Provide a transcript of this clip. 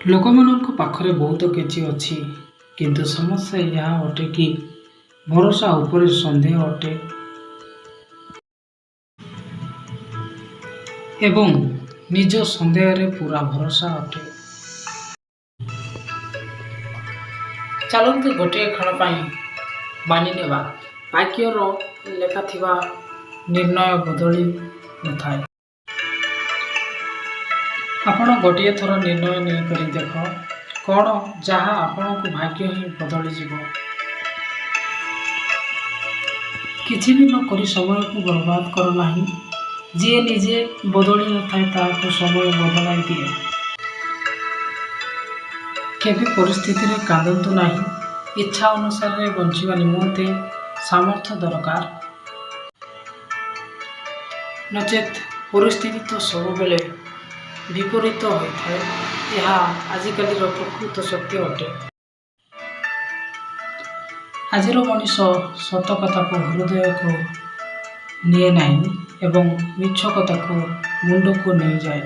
ଲୋକମାନଙ୍କ ପାଖରେ ବହୁତ କିଛି ଅଛି, କିନ୍ତୁ ସମସ୍ୟା ଏହା ଅଟେ କି ଭରସା ଉପରେ ସନ୍ଦେହ ଅଟେ ଏବଂ ନିଜ ସନ୍ଦେହରେ ପୁରା ଭରସା ଅଟେ। ଚାଲନ୍ତୁ ଗୋଟିଏ କ୍ଷଣ ପାଇଁ ମାନିନେବା, ଭାଗ୍ୟର ଲେଖା ଥିବା ନିର୍ଣ୍ଣୟ ବଦଳି ନଥାଏ। ଆପଣ ଗୋଟିଏ ଥର ନିର୍ଣ୍ଣୟ ନେଇକରି ଦେଖ, କ'ଣ ଯାହା ଆପଣଙ୍କୁ ଭାଗ୍ୟ ହିଁ ବଦଳିଯିବ। କିଛି ବି ନ କରି ସମୟକୁ ବର୍ବାଦ କର ନାହିଁ। ଯିଏ ନିଜେ ବଦଳି ନଥାଏ ତାହାକୁ ସମୟ ବଦଳାଇ ଦିଏ। କେବେ ପରିସ୍ଥିତିରେ କାନ୍ଦନ୍ତୁ ନାହିଁ। ଇଚ୍ଛା ଅନୁସାରେ ବଞ୍ଚିବା ନିମନ୍ତେ ସାମର୍ଥ୍ୟ ଦରକାର, ନଚେତ୍ ପରିସ୍ଥିତି ତ ସବୁବେଳେ ବିପରୀତ ହୋଇଥାଏ। ଏହା ଆଜିକାଲିର ପ୍ରକୃତ ସତ୍ୟ ଅଟେ। ଆଜିର ମଣିଷ ସତ କଥାକୁ ହୃଦୟକୁ ନିଏ ନାହିଁ ଏବଂ ମିଛ କଥାକୁ ମୁଣ୍ଡକୁ ନେଇଯାଏ।